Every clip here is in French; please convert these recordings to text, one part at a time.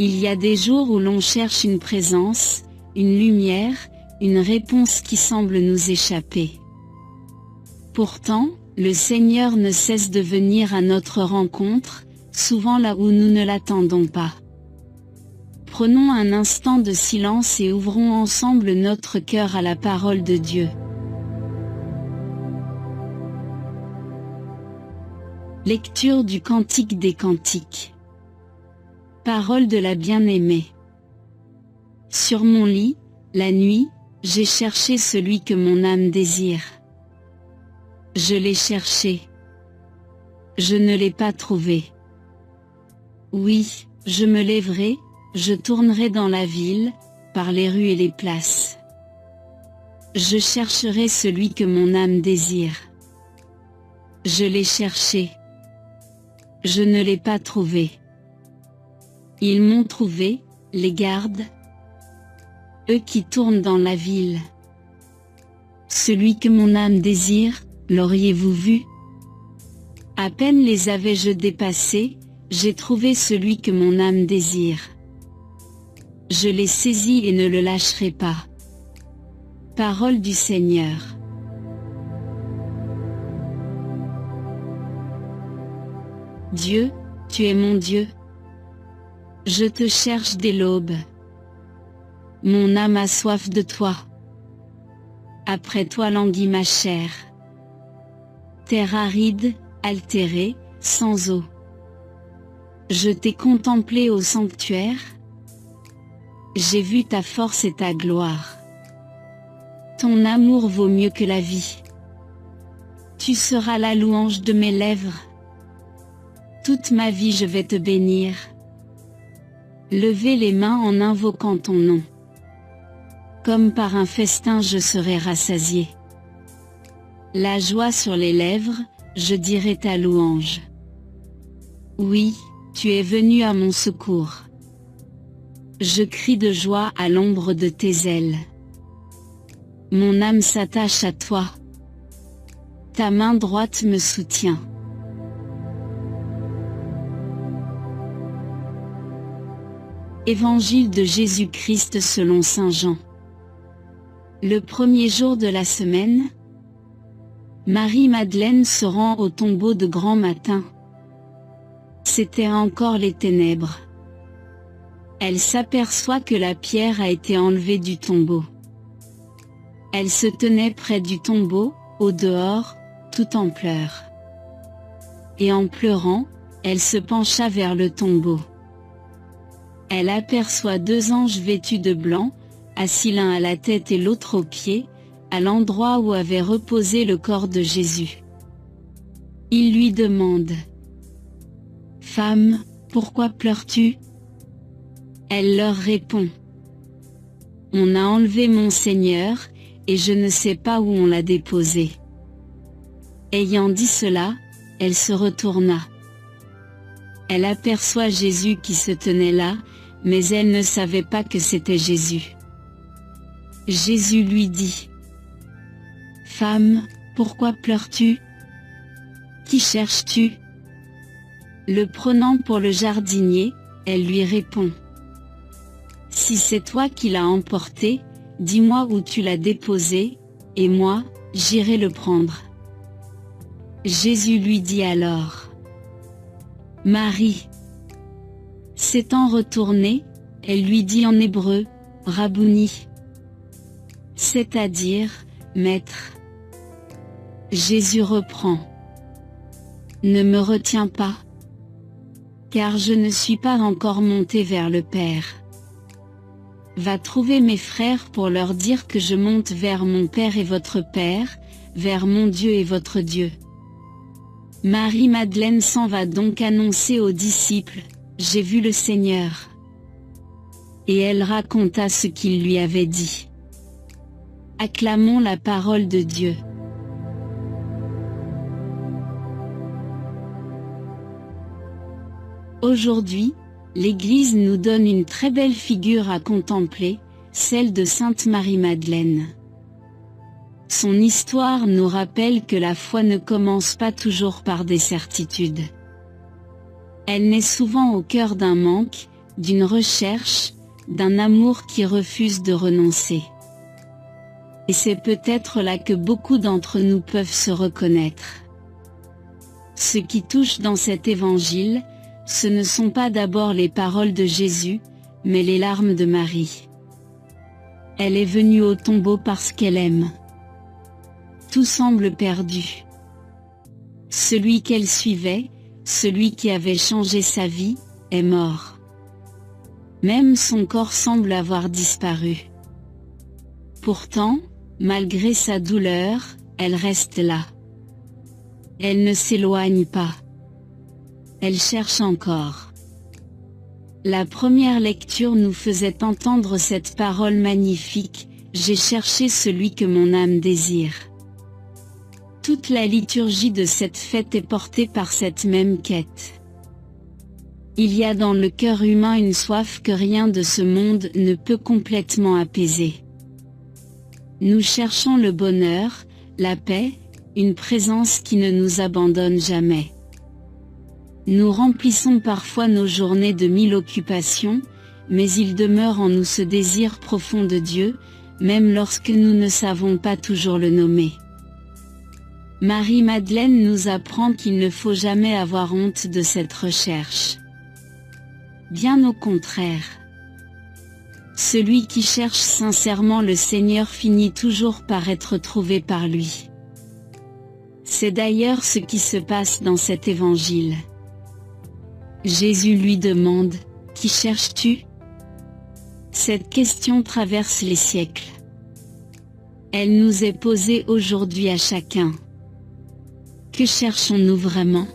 Il y a des jours où l'on cherche une présence, une lumière, une réponse qui semble nous échapper. Pourtant, le Seigneur ne cesse de venir à notre rencontre, souvent là où nous ne l'attendons pas. Prenons un instant de silence et ouvrons ensemble notre cœur à la parole de Dieu. Lecture du Cantique des Cantiques. Parole de la bien-aimée. Sur mon lit, la nuit, j'ai cherché celui que mon âme désire. Je l'ai cherché. Je ne l'ai pas trouvé. Oui, je me lèverai, je tournerai dans la ville, par les rues et les places. Je chercherai celui que mon âme désire. Je l'ai cherché. Je ne l'ai pas trouvé. Ils m'ont trouvé, les gardes, eux qui tournent dans la ville. Celui que mon âme désire, l'auriez-vous vu? À peine les avais-je dépassés, j'ai trouvé celui que mon âme désire. Je l'ai saisi et ne le lâcherai pas. Parole du Seigneur. Dieu, tu es mon Dieu. Je te cherche dès l'aube. Mon âme a soif de toi. Après toi languit ma chair. Terre aride, altérée, sans eau. Je t'ai contemplé au sanctuaire. J'ai vu ta force et ta gloire. Ton amour vaut mieux que la vie. Tu seras la louange de mes lèvres. Toute ma vie je vais te bénir. Levez les mains en invoquant ton nom. Comme par un festin je serai rassasié. La joie sur les lèvres, je dirai ta louange. Oui, tu es venu à mon secours. Je crie de joie à l'ombre de tes ailes. Mon âme s'attache à toi. Ta main droite me soutient. Évangile de Jésus-Christ selon saint Jean. Le premier jour de la semaine, Marie-Madeleine se rend au tombeau de grand matin. C'étaient encore les ténèbres. Elle s'aperçoit que la pierre a été enlevée du tombeau. Elle se tenait près du tombeau, au dehors, tout en pleurs. Et en pleurant, elle se pencha vers le tombeau. Elle aperçoit deux anges vêtus de blanc, assis l'un à la tête et l'autre aux pieds, à l'endroit où avait reposé le corps de Jésus. Ils lui demandent: « Femme, pourquoi pleures-tu » Elle leur répond: « On a enlevé mon Seigneur, et je ne sais pas où on l'a déposé. » Ayant dit cela, elle se retourna. Elle aperçoit Jésus qui se tenait là, mais elle ne savait pas que c'était Jésus. Jésus lui dit: « Femme, pourquoi pleures-tu? Qui cherches-tu » Le prenant pour le jardinier, elle lui répond: « Si c'est toi qui l'as emporté, dis-moi où tu l'as déposé, et moi, j'irai le prendre. » Jésus lui dit alors: « Marie. » S'étant retournée, elle lui dit en hébreu: « Rabouni », c'est-à-dire « Maître ». Jésus reprend: « Ne me retiens pas, car je ne suis pas encore monté vers le Père. Va trouver mes frères pour leur dire que je monte vers mon Père et votre Père, vers mon Dieu et votre Dieu. » Marie-Madeleine s'en va donc annoncer aux disciples: « J'ai vu le Seigneur. » Et elle raconta ce qu'il lui avait dit. Acclamons la parole de Dieu. Aujourd'hui, l'Église nous donne une très belle figure à contempler, celle de Sainte Marie-Madeleine. Son histoire nous rappelle que la foi ne commence pas toujours par des certitudes. Elle naît souvent au cœur d'un manque, d'une recherche, d'un amour qui refuse de renoncer. Et c'est peut-être là que beaucoup d'entre nous peuvent se reconnaître. Ce qui touche dans cet évangile, ce ne sont pas d'abord les paroles de Jésus, mais les larmes de Marie. Elle est venue au tombeau parce qu'elle aime. Tout semble perdu. Celui qu'elle suivait, celui qui avait changé sa vie, est mort. Même son corps semble avoir disparu. Pourtant, malgré sa douleur, elle reste là. Elle ne s'éloigne pas. Elle cherche encore. La première lecture nous faisait entendre cette parole magnifique, « J'ai cherché celui que mon âme désire ». Toute la liturgie de cette fête est portée par cette même quête. Il y a dans le cœur humain une soif que rien de ce monde ne peut complètement apaiser. Nous cherchons le bonheur, la paix, une présence qui ne nous abandonne jamais. Nous remplissons parfois nos journées de 1000 occupations, mais il demeure en nous ce désir profond de Dieu, même lorsque nous ne savons pas toujours le nommer. Marie-Madeleine nous apprend qu'il ne faut jamais avoir honte de cette recherche. Bien au contraire. Celui qui cherche sincèrement le Seigneur finit toujours par être trouvé par lui. C'est d'ailleurs ce qui se passe dans cet évangile. Jésus lui demande, « Qui cherches-tu » Cette question traverse les siècles. Elle nous est posée aujourd'hui à chacun. Que cherchons-nous vraiment?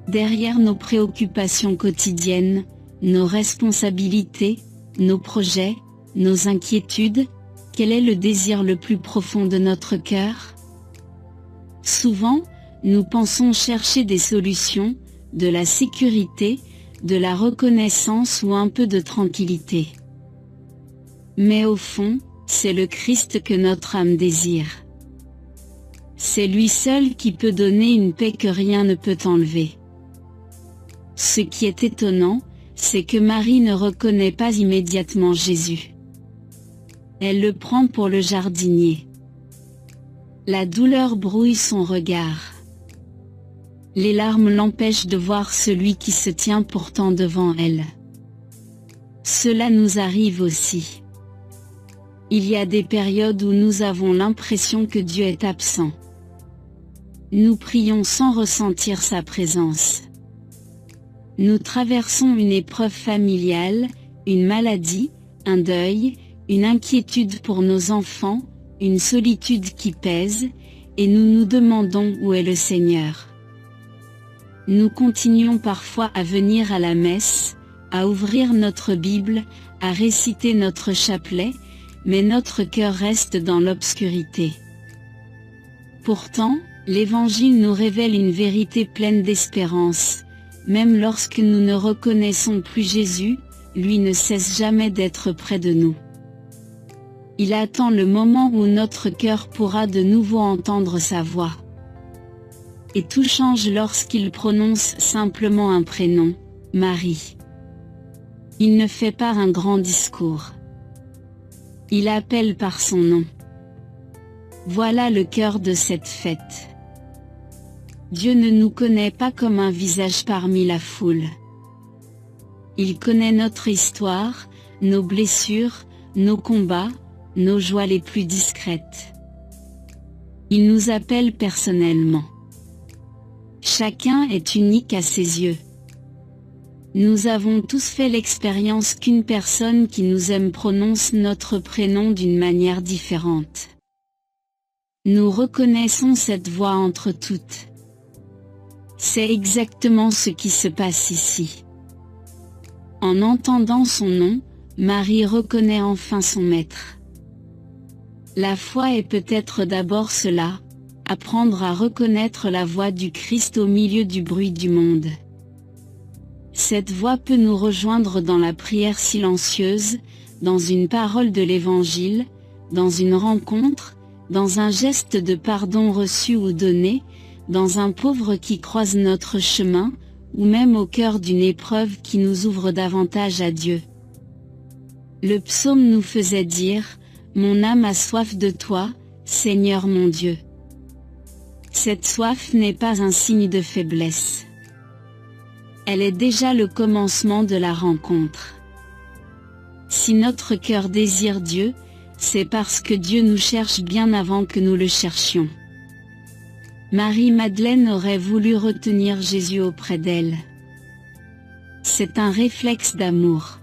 Derrière nos préoccupations quotidiennes, nos responsabilités, nos projets, nos inquiétudes, quel est le désir le plus profond de notre cœur? Souvent, nous pensons chercher des solutions, de la sécurité, de la reconnaissance ou un peu de tranquillité. Mais au fond, c'est le Christ que notre âme désire. C'est lui seul qui peut donner une paix que rien ne peut enlever. Ce qui est étonnant, c'est que Marie ne reconnaît pas immédiatement Jésus. Elle le prend pour le jardinier. La douleur brouille son regard. Les larmes l'empêchent de voir celui qui se tient pourtant devant elle. Cela nous arrive aussi. Il y a des périodes où nous avons l'impression que Dieu est absent. Nous prions sans ressentir sa présence. Nous traversons une épreuve familiale, une maladie, un deuil, une inquiétude pour nos enfants, une solitude qui pèse, et nous nous demandons où est le Seigneur. Nous continuons parfois à venir à la messe, à ouvrir notre Bible, à réciter notre chapelet, mais notre cœur reste dans l'obscurité. Pourtant, l'Évangile nous révèle une vérité pleine d'espérance. Même lorsque nous ne reconnaissons plus Jésus, lui ne cesse jamais d'être près de nous. Il attend le moment où notre cœur pourra de nouveau entendre sa voix. Et tout change lorsqu'il prononce simplement un prénom, Marie. Il ne fait pas un grand discours. Il appelle par son nom. Voilà le cœur de cette fête. Dieu ne nous connaît pas comme un visage parmi la foule. Il connaît notre histoire, nos blessures, nos combats, nos joies les plus discrètes. Il nous appelle personnellement. Chacun est unique à ses yeux. Nous avons tous fait l'expérience qu'une personne qui nous aime prononce notre prénom d'une manière différente. Nous reconnaissons cette voix entre toutes. C'est exactement ce qui se passe ici. En entendant son nom, Marie reconnaît enfin son maître. La foi est peut-être d'abord cela, apprendre à reconnaître la voix du Christ au milieu du bruit du monde. Cette voix peut nous rejoindre dans la prière silencieuse, dans une parole de l'Évangile, dans une rencontre, dans un geste de pardon reçu ou donné, dans un pauvre qui croise notre chemin, ou même au cœur d'une épreuve qui nous ouvre davantage à Dieu. Le psaume nous faisait dire « Mon âme a soif de toi, Seigneur mon Dieu ». Cette soif n'est pas un signe de faiblesse. Elle est déjà le commencement de la rencontre. Si notre cœur désire Dieu, c'est parce que Dieu nous cherche bien avant que nous le cherchions. Marie-Madeleine aurait voulu retenir Jésus auprès d'elle. C'est un réflexe d'amour.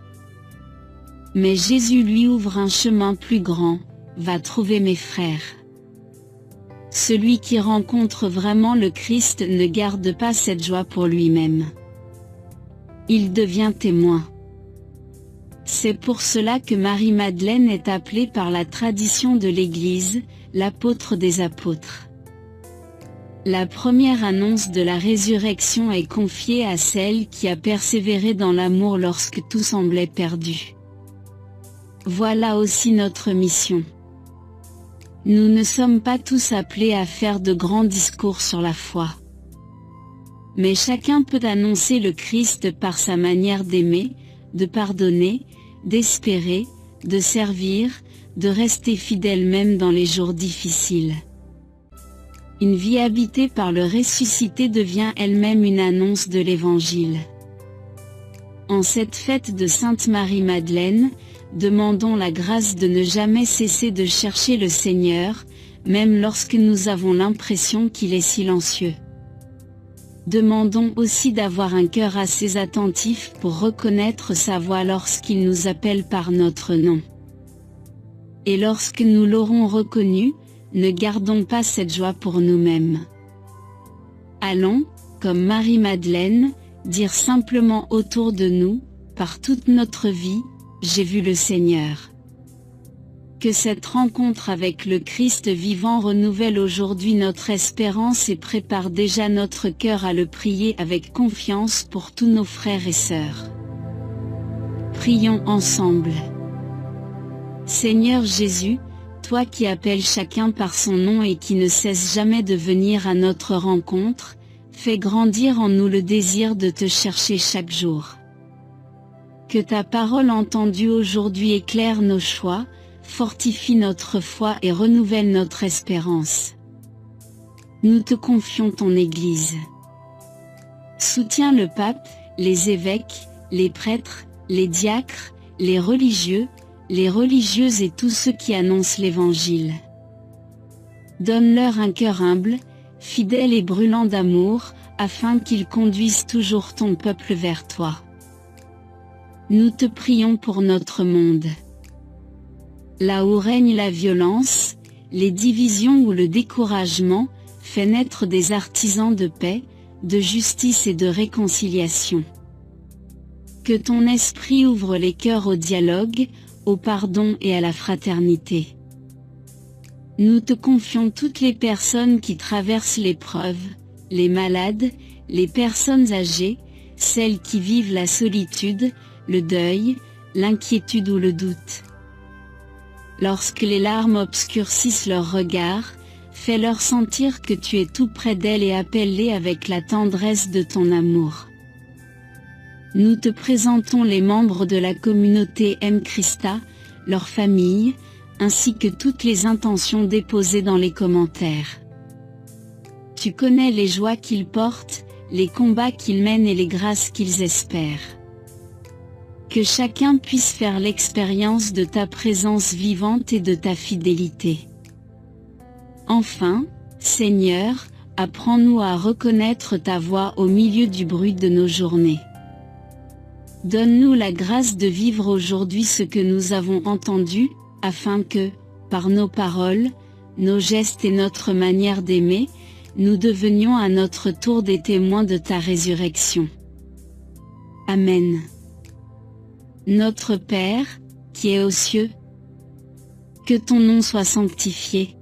Mais Jésus lui ouvre un chemin plus grand, va trouver mes frères. Celui qui rencontre vraiment le Christ ne garde pas cette joie pour lui-même. Il devient témoin. C'est pour cela que Marie-Madeleine est appelée par la tradition de l'Église, l'apôtre des apôtres. La première annonce de la résurrection est confiée à celle qui a persévéré dans l'amour lorsque tout semblait perdu. Voilà aussi notre mission. Nous ne sommes pas tous appelés à faire de grands discours sur la foi. Mais chacun peut annoncer le Christ par sa manière d'aimer, de pardonner, d'espérer, de servir, de rester fidèle même dans les jours difficiles. Une vie habitée par le ressuscité devient elle-même une annonce de l'Évangile. En cette fête de Sainte Marie-Madeleine, demandons la grâce de ne jamais cesser de chercher le Seigneur, même lorsque nous avons l'impression qu'il est silencieux. Demandons aussi d'avoir un cœur assez attentif pour reconnaître sa voix lorsqu'il nous appelle par notre nom. Et lorsque nous l'aurons reconnu, ne gardons pas cette joie pour nous-mêmes. Allons, comme Marie-Madeleine, dire simplement autour de nous, par toute notre vie, j'ai vu le Seigneur. Que cette rencontre avec le Christ vivant renouvelle aujourd'hui notre espérance et prépare déjà notre cœur à le prier avec confiance pour tous nos frères et sœurs. Prions ensemble. Seigneur Jésus, toi qui appelles chacun par son nom et qui ne cesse jamais de venir à notre rencontre, fais grandir en nous le désir de te chercher chaque jour. Que ta parole entendue aujourd'hui éclaire nos choix, fortifie notre foi et renouvelle notre espérance. Nous te confions ton Église. Soutiens le pape, les évêques, les prêtres, les diacres, les religieux, les religieuses et tous ceux qui annoncent l'Évangile. Donne-leur un cœur humble, fidèle et brûlant d'amour, afin qu'ils conduisent toujours ton peuple vers toi. Nous te prions pour notre monde. Là où règne la violence, les divisions ou le découragement, fais naître des artisans de paix, de justice et de réconciliation. Que ton esprit ouvre les cœurs au dialogue, au pardon et à la fraternité. Nous te confions toutes les personnes qui traversent l'épreuve, les malades, les personnes âgées, celles qui vivent la solitude, le deuil, l'inquiétude ou le doute. Lorsque les larmes obscurcissent leur regard, fais-leur sentir que tu es tout près d'elles et appelle-les avec la tendresse de ton amour. Nous te présentons les membres de la communauté M. Christa, leurs familles, ainsi que toutes les intentions déposées dans les commentaires. Tu connais les joies qu'ils portent, les combats qu'ils mènent et les grâces qu'ils espèrent. Que chacun puisse faire l'expérience de ta présence vivante et de ta fidélité. Enfin, Seigneur, apprends-nous à reconnaître ta voix au milieu du bruit de nos journées. Donne-nous la grâce de vivre aujourd'hui ce que nous avons entendu, afin que, par nos paroles, nos gestes et notre manière d'aimer, nous devenions à notre tour des témoins de ta résurrection. Amen. Notre Père, qui es aux cieux, que ton nom soit sanctifié.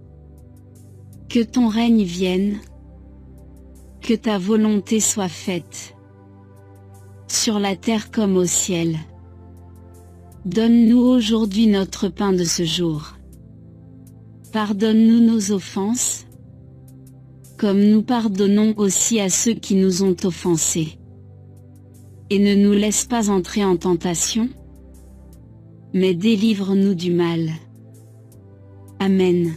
Que ton règne vienne. Que ta volonté soit faite. Sur la terre comme au ciel. Donne-nous aujourd'hui notre pain de ce jour. Pardonne-nous nos offenses, comme nous pardonnons aussi à ceux qui nous ont offensés. et ne nous laisse pas entrer en tentation, mais délivre-nous du mal. Amen.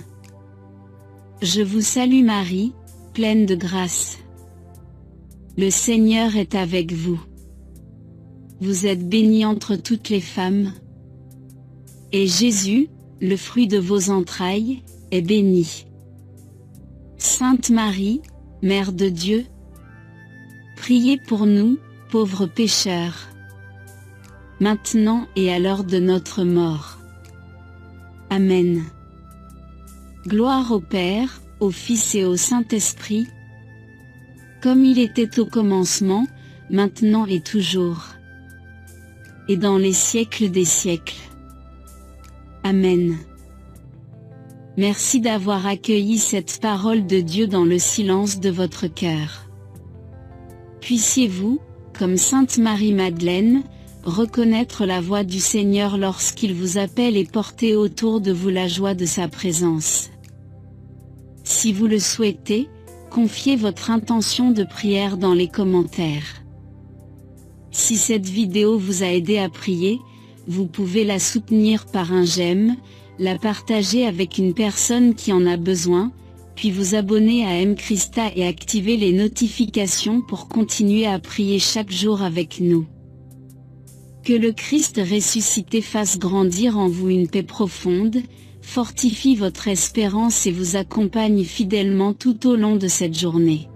Je vous salue Marie, pleine de grâce. Le Seigneur est avec vous. Vous êtes bénie entre toutes les femmes, et Jésus, le fruit de vos entrailles, est béni. Sainte Marie, Mère de Dieu, priez pour nous, pauvres pécheurs, maintenant et à l'heure de notre mort. Amen. Gloire au Père, au Fils et au Saint-Esprit, comme il était au commencement, maintenant et toujours, et dans les siècles des siècles. Amen. Merci d'avoir accueilli cette parole de Dieu dans le silence de votre cœur. Puissiez-vous, comme Sainte Marie-Madeleine, reconnaître la voix du Seigneur lorsqu'il vous appelle et porter autour de vous la joie de sa présence. Si vous le souhaitez, confiez votre intention de prière dans les commentaires. Si cette vidéo vous a aidé à prier, vous pouvez la soutenir par un j'aime, la partager avec une personne qui en a besoin, puis vous abonner à M-Christa et activer les notifications pour continuer à prier chaque jour avec nous. Que le Christ ressuscité fasse grandir en vous une paix profonde, fortifie votre espérance et vous accompagne fidèlement tout au long de cette journée.